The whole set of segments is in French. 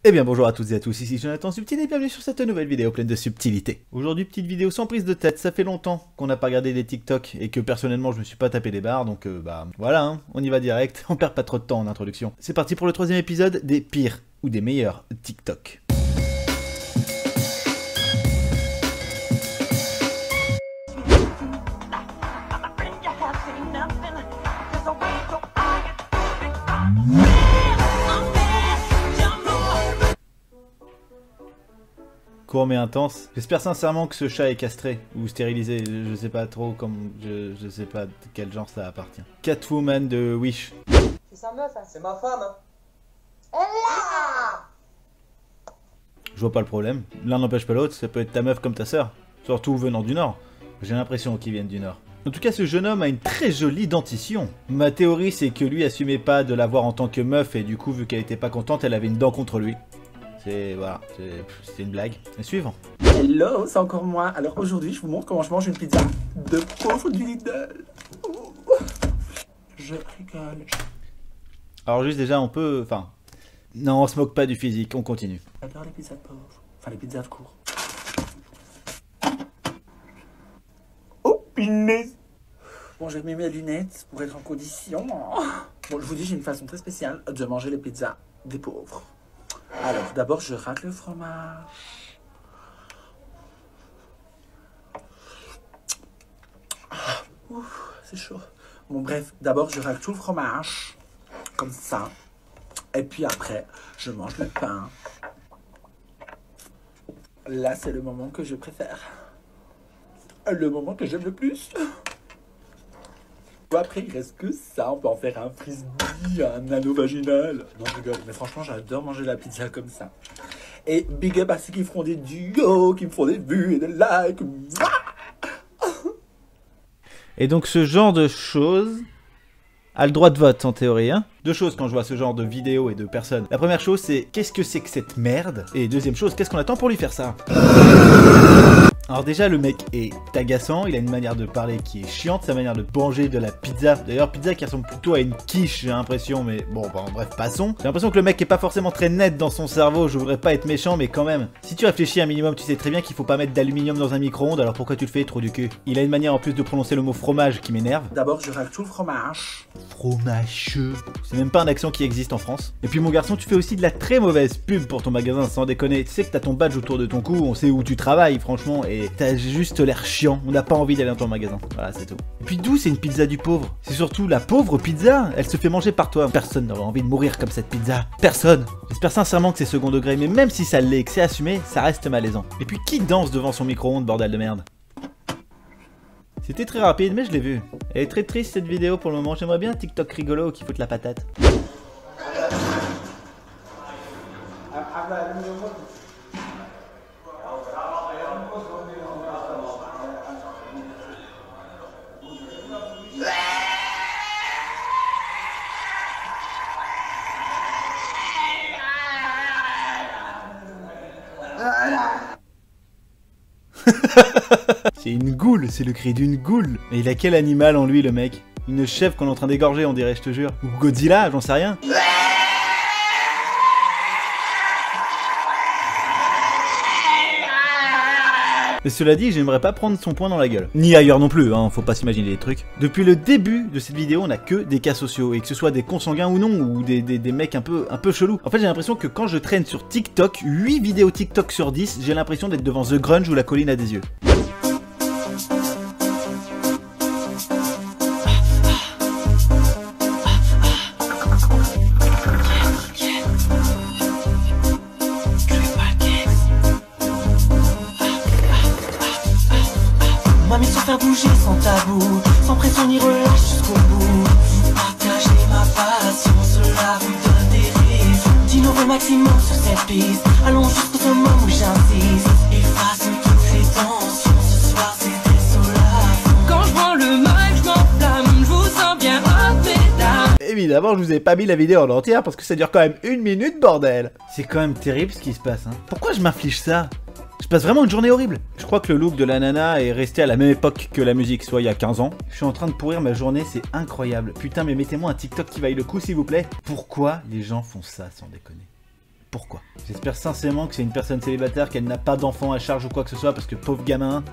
Eh bien bonjour à toutes et à tous, ici Jonathan Subtil et bienvenue sur cette nouvelle vidéo pleine de subtilité. Aujourd'hui petite vidéo sans prise de tête, ça fait longtemps qu'on n'a pas regardé des TikTok et que personnellement je me suis pas tapé des barres, donc voilà, hein, on y va direct, on perd pas trop de temps en introduction. C'est parti pour le troisième épisode des pires ou des meilleurs TikTok. Court mais intense. J'espère sincèrement que ce chat est castré ou stérilisé. Je sais pas trop comme je sais pas de quel genre ça appartient. Catwoman de Wish. C'est sa meuf, hein. C'est ma femme. Hein. Elle là. Je vois pas le problème. L'un n'empêche pas l'autre. Ça peut être ta meuf comme ta sœur. Surtout venant du Nord. J'ai l'impression qu'ils viennent du Nord. En tout cas, ce jeune homme a une très jolie dentition. Ma théorie, c'est que lui assumait pas de l'avoir en tant que meuf et du coup, vu qu'elle était pas contente, elle avait une dent contre lui. Voilà, c'est une blague. Et suivant. Hello, c'est encore moi. Alors aujourd'hui, je vous montre comment je mange une pizza de pauvre du Lidl. Je rigole. Alors juste déjà, on peut... Enfin... Non, on se moque pas du physique, on continue. J'adore les pizzas de pauvres. Enfin, les pizzas de cours. Oh, punaise. Bon, j'ai mis mes lunettes pour être en condition. Bon, je vous dis, j'ai une façon très spéciale de manger les pizzas des pauvres. Alors, d'abord, je rate le fromage. C'est chaud. Bon, bref, d'abord, je rate tout le fromage. Comme ça. Et puis après, je mange le pain. Là, c'est le moment que je préfère. Le moment que j'aime le plus. Après, il reste que ça. On peut en faire un frisbee, un anneau vaginal. Non, je rigole. Mais franchement, j'adore manger la pizza comme ça. Et big up à ceux qui feront des duos, qui me font des vues et des likes. Et donc ce genre de choses a le droit de vote en théorie, hein. Deux choses quand je vois ce genre de vidéos et de personnes. La première chose, c'est qu'est-ce que c'est que cette merde? Et deuxième chose, qu'est-ce qu'on attend pour lui faire ça? Alors déjà, le mec est agaçant, il a une manière de parler qui est chiante, sa manière de manger de la pizza. D'ailleurs, pizza qui ressemble plutôt à une quiche, j'ai l'impression, mais bon, bref, passons. J'ai l'impression que le mec est pas forcément très net dans son cerveau, je voudrais pas être méchant, mais quand même. Si tu réfléchis un minimum, tu sais très bien qu'il faut pas mettre d'aluminium dans un micro-ondes, alors pourquoi tu le fais, trop du cul? Il a une manière en plus de prononcer le mot fromage qui m'énerve. D'abord, je rate tout le fromage. Fromageux. C'est même pas un accent qui existe en France. Et puis mon garçon, tu fais aussi de la très mauvaise pub pour ton magasin, sans déconner. Tu sais que t'as ton badge autour de ton cou, on sait où tu travailles, franchement, et t'as juste l'air chiant, on n'a pas envie d'aller dans ton magasin. Voilà, c'est tout. Et puis d'où c'est une pizza du pauvre? C'est surtout la pauvre pizza, elle se fait manger par toi. Personne n'aurait envie de mourir comme cette pizza. Personne. J'espère sincèrement que c'est second degré, mais même si ça l'est et que c'est assumé, ça reste malaisant. Et puis qui danse devant son micro-ondes, bordel de merde? C'était très rapide, mais je l'ai vu. Elle est très triste cette vidéo pour le moment, j'aimerais bien un TikTok rigolo qui foute la patate. C'est une goule, c'est le cri d'une goule. Mais il a quel animal en lui le mec? Une chèvre qu'on est en train d'égorger on dirait, je te jure. Ou Godzilla, j'en sais rien. Mais cela dit, j'aimerais pas prendre son poing dans la gueule. Ni ailleurs non plus, hein, faut pas s'imaginer des trucs. Depuis le début de cette vidéo, on a que des cas sociaux, et que ce soit des consanguins ou non, ou des mecs un peu chelous. En fait, j'ai l'impression que quand je traîne sur TikTok, 8 vidéos TikTok sur 10, j'ai l'impression d'être devant The Grunge ou La Colline à des yeux. Faire bouger sans tabou, sans pression ni relâche jusqu'au bout. Partager ma passion, cela vous donne des raisons. D'innover maximum sur cette piste, allons jusqu'au moment où j'insiste. Efface toutes les tensions, ce soir c'est désolant. Quand je prends le mic, je m'enflamme, je vous sens bien mesdames. Évidemment, je vous ai pas mis la vidéo en entière parce que ça dure quand même 1 minute, bordel. C'est quand même terrible ce qui se passe, hein. Pourquoi je m'inflige ça? Je passe vraiment une journée horrible. Je crois que le look de la nana est resté à la même époque que la musique, soit il y a 15 ans. Je suis en train de pourrir ma journée, c'est incroyable. Putain, mais mettez-moi un TikTok qui vaille le coup, s'il vous plaît. Pourquoi les gens font ça, sans déconner? pourquoi. J'espère sincèrement que c'est une personne célibataire, qu'elle n'a pas d'enfant à charge ou quoi que ce soit, parce que pauvre gamin.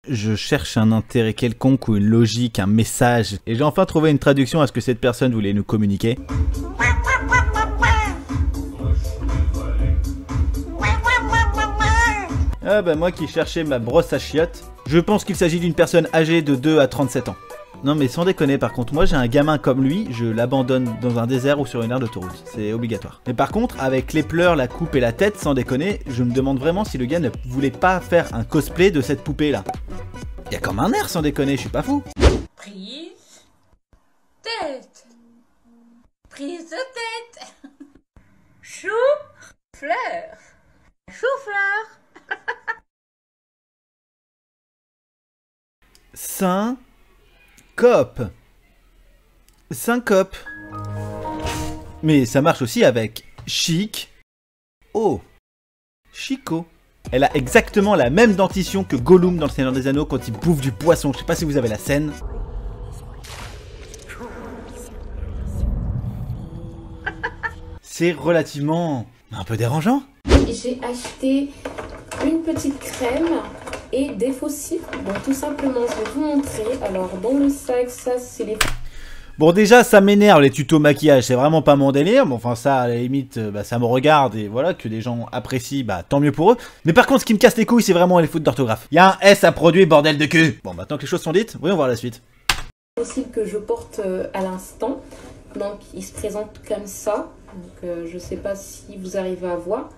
Je cherche un intérêt quelconque ou une logique, un message, et j'ai enfin trouvé une traduction à ce que cette personne voulait nous communiquer. Ah bah moi qui cherchais ma brosse à chiottes, je pense qu'il s'agit d'une personne âgée de 2 à 37 ans. Non mais sans déconner, par contre, moi j'ai un gamin comme lui, je l'abandonne dans un désert ou sur une aire d'autoroute, c'est obligatoire. Mais par contre, avec les pleurs, la coupe et la tête, sans déconner, je me demande vraiment si le gars ne voulait pas faire un cosplay de cette poupée là. Y a comme un air, sans déconner, je suis pas fou. Prise, tête, prise de tête, chou, fleur, chou-fleur. Syncope. Mais ça marche aussi avec chic. Oh, Chico. Elle a exactement la même dentition que Gollum dans le Seigneur des Anneaux quand il bouffe du poisson. Je sais pas si vous avez la scène. C'est relativement un peu dérangeant. J'ai acheté une petite crème et des fossiles. Donc tout simplement, je vais vous montrer. Alors dans le sac, ça c'est les... Bon déjà ça m'énerve les tutos maquillage, c'est vraiment pas mon délire, bon enfin ça à la limite bah, ça me regarde et voilà que des gens apprécient, bah tant mieux pour eux. Mais par contre ce qui me casse les couilles c'est vraiment les fautes d'orthographe. Y'a un S à produire bordel de cul. Bon maintenant que les choses sont dites, voyons voir la suite. Fossiles que je porte à l'instant, donc ils se présentent comme ça, donc je sais pas si vous arrivez à voir.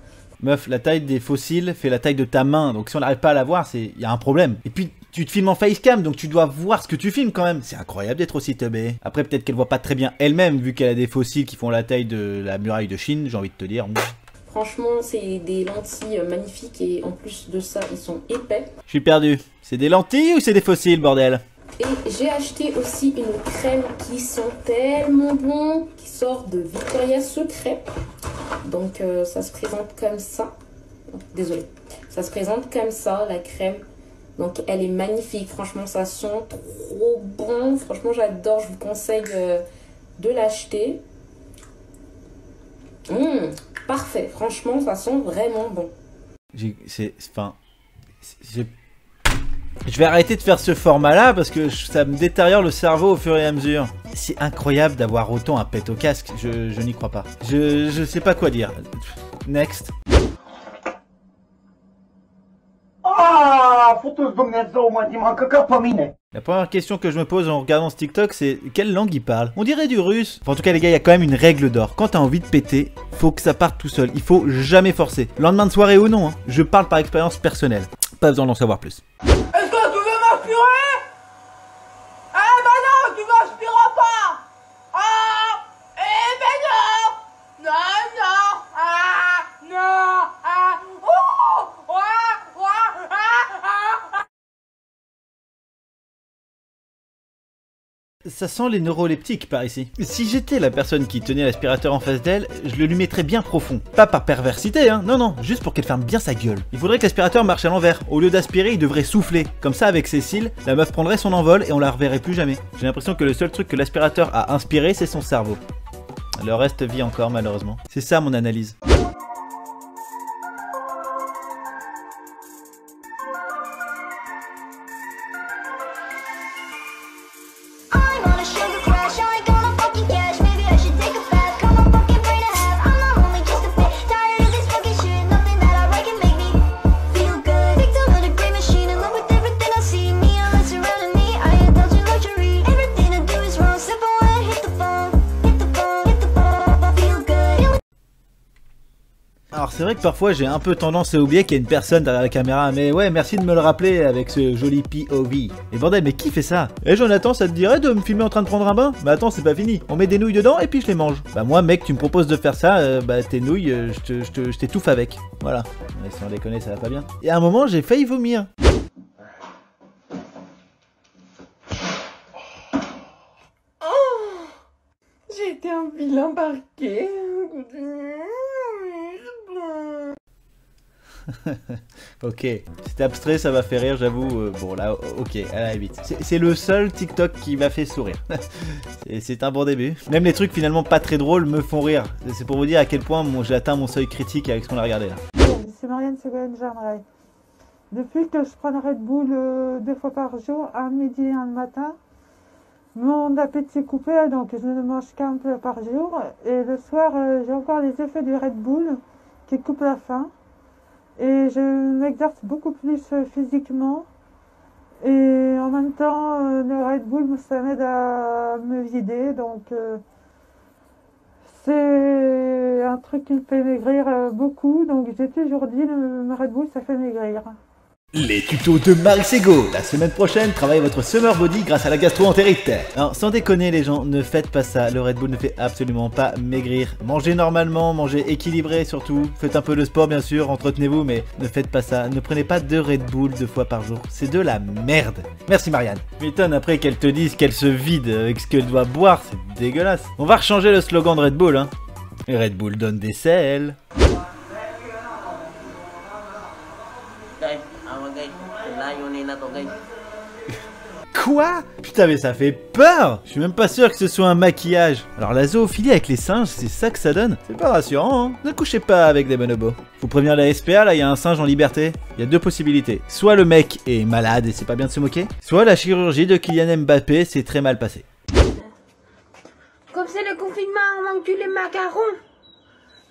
Meuf, la taille des fossiles fait la taille de ta main, donc si on n'arrive pas à la voir, y a un problème. Et puis, tu te filmes en facecam, donc tu dois voir ce que tu filmes quand même. C'est incroyable d'être aussi teubé. Après, peut-être qu'elle voit pas très bien elle-même, vu qu'elle a des fossiles qui font la taille de la muraille de Chine, j'ai envie de te dire. Franchement, c'est des lentilles magnifiques et en plus de ça, ils sont épais. Je suis perdu. C'est des lentilles ou c'est des fossiles, bordel? Et j'ai acheté aussi une crème qui sent tellement bon, qui sort de Victoria's Secret. Donc ça se présente comme ça. Désolée. Ça se présente comme ça, la crème. Donc elle est magnifique. Franchement, ça sent trop bon. Franchement, j'adore. Je vous conseille de l'acheter. Parfait. Franchement, ça sent vraiment bon. Je vais arrêter de faire ce format-là parce que ça me détériore le cerveau au fur et à mesure. C'est incroyable d'avoir autant un pet au casque, je n'y crois pas. Je sais pas quoi dire. Next. La première question que je me pose en regardant ce TikTok, c'est quelle langue il parle? On dirait du russe. Enfin, en tout cas les gars, il y a quand même une règle d'or. Quand t'as envie de péter, faut que ça parte tout seul. Il faut jamais forcer. Lendemain de soirée ou non, hein. Je parle par expérience personnelle. Pas besoin d'en savoir plus. Est-ce que tu veux m'aspirer? Eh ben non, tu m'aspireras pas. Ah, eh ben non. Non, non, ah, non, ah, oh, Ça sent les neuroleptiques par ici. Si j'étais la personne qui tenait l'aspirateur en face d'elle, je le lui mettrais bien profond. Pas par perversité, hein, non, non, juste pour qu'elle ferme bien sa gueule. Il faudrait que l'aspirateur marche à l'envers. Au lieu d'aspirer, il devrait souffler. Comme ça, avec Cécile, la meuf prendrait son envol et on la reverrait plus jamais. J'ai l'impression que le seul truc que l'aspirateur a inspiré, c'est son cerveau. Le reste vit encore, malheureusement. C'est ça mon analyse. Alors c'est vrai que parfois j'ai un peu tendance à oublier qu'il y a une personne derrière la caméra, mais ouais, merci de me le rappeler avec ce joli POV. Et bordel, mais qui fait ça? Eh Jonathan, ça te dirait de me filmer en train de prendre un bain? Bah attends, c'est pas fini. On met des nouilles dedans et puis je les mange. Bah moi mec, tu me proposes de faire ça, bah tes nouilles, je t'étouffe avec. Voilà. Mais si on déconne, ça va pas bien. Et à un moment, j'ai failli vomir. J'ai été un vilain parquet. Ok, c'est abstrait, ça m'a fait rire, j'avoue. Bon là, ok, à la limite. C'est le seul TikTok qui m'a fait sourire. C'est un bon début. Même les trucs finalement pas très drôles me font rire. C'est pour vous dire à quel point j'ai atteint mon seuil critique avec ce qu'on a regardé là. C'est Marianne Ségolène Germain. Depuis que je prends le Red Bull 2 fois par jour, un midi et un le matin, mon appétit est coupé, donc je ne mange qu'un peu par jour. Et le soir, j'ai encore les effets du Red Bull qui coupent la faim. Et je m'exerce beaucoup plus physiquement. Et en même temps, le Red Bull, ça m'aide à me vider. Donc, c'est un truc qui me fait maigrir beaucoup. Donc, j'ai toujours dit, le Red Bull, ça fait maigrir. Les tutos de Marie Sego. La semaine prochaine, travaillez votre summer body grâce à la gastro-entérite. Alors, sans déconner les gens, ne faites pas ça. Le Red Bull ne fait absolument pas maigrir. Mangez normalement, mangez équilibré surtout. Faites un peu de sport bien sûr, entretenez-vous, mais ne faites pas ça. Ne prenez pas de Red Bull 2 fois par jour. C'est de la merde. Merci Marianne. M'étonne après qu'elle te dise qu'elle se vide avec ce qu'elle doit boire. C'est dégueulasse. On va rechanger le slogan de Red Bull, hein. Red Bull donne des selles. Quoi? Putain mais ça fait peur. Je suis même pas sûr que ce soit un maquillage. Alors la zoophilie avec les singes, c'est ça que ça donne? C'est pas rassurant, hein. Ne couchez pas avec des bonobos. Faut prévenir la SPA, là il y a un singe en liberté. Il y a 2 possibilités. Soit le mec est malade et c'est pas bien de se moquer, soit la chirurgie de Kylian Mbappé s'est très mal passée. Comme c'est le confinement, on manque les macarons.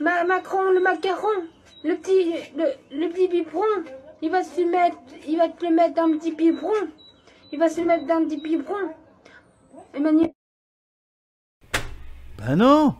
Macron, le macaron. Le petit biberon. Il va te le mettre dans un petit biberon. Il va se le mettre dans un petit biberon. Emmanuel. Bah non.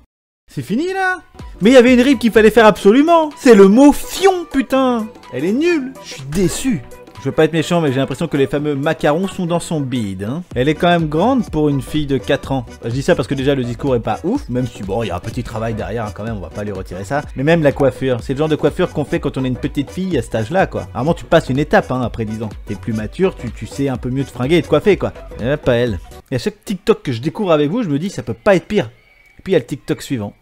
C'est fini là. Mais il y avait une rime qu'il fallait faire absolument. C'est le mot fion, putain. Elle est nulle. Je suis déçu. Je veux pas être méchant, mais j'ai l'impression que les fameux macarons sont dans son bide. Hein. Elle est quand même grande pour une fille de 4 ans. Je dis ça parce que déjà le discours est pas ouf, même si bon, il y a un petit travail derrière hein, quand même, on va pas lui retirer ça. Mais même la coiffure, c'est le genre de coiffure qu'on fait quand on est une petite fille à cet âge-là, quoi. Normalement, tu passes une étape hein, après 10 ans. T'es plus mature, tu sais un peu mieux te fringuer et te coiffer, quoi. Et pas elle. Et à chaque TikTok que je découvre avec vous, je me dis ça peut pas être pire. Et puis il y a le TikTok suivant.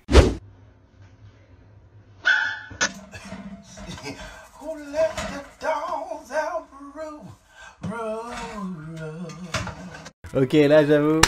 Ok, là j'avoue,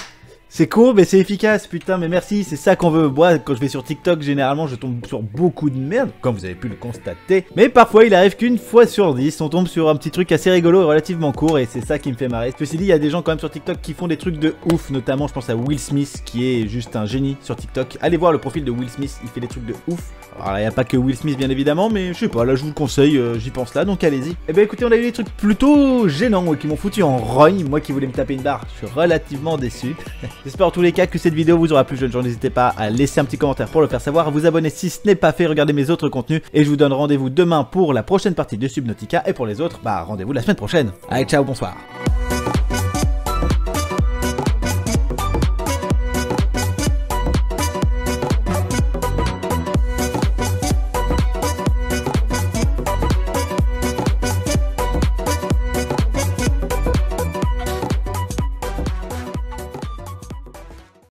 c'est court mais c'est efficace, putain, mais merci, c'est ça qu'on veut. Moi, quand je vais sur TikTok, généralement je tombe sur beaucoup de merde, comme vous avez pu le constater. Mais parfois il arrive qu'une fois sur 10, on tombe sur un petit truc assez rigolo et relativement court, et c'est ça qui me fait marrer. Ceci dit, il y a des gens quand même sur TikTok qui font des trucs de ouf, notamment je pense à Will Smith, qui est juste un génie sur TikTok. Allez voir le profil de Will Smith, il fait des trucs de ouf. Alors il n'y a pas que Will Smith bien évidemment, mais je sais pas, là je vous le conseille, j'y pense là, donc allez-y. Et ben écoutez, on a eu des trucs plutôt gênants qui m'ont foutu en rogne, moi qui voulais me taper une barre, je suis relativement déçu. J'espère en tous les cas que cette vidéo vous aura plu, jeunes gens, n'hésitez pas à laisser un petit commentaire pour le faire savoir, à vous abonner si ce n'est pas fait, regardez mes autres contenus, et je vous donne rendez-vous demain pour la prochaine partie de Subnautica, et pour les autres, bah rendez-vous la semaine prochaine. Allez, ciao, bonsoir.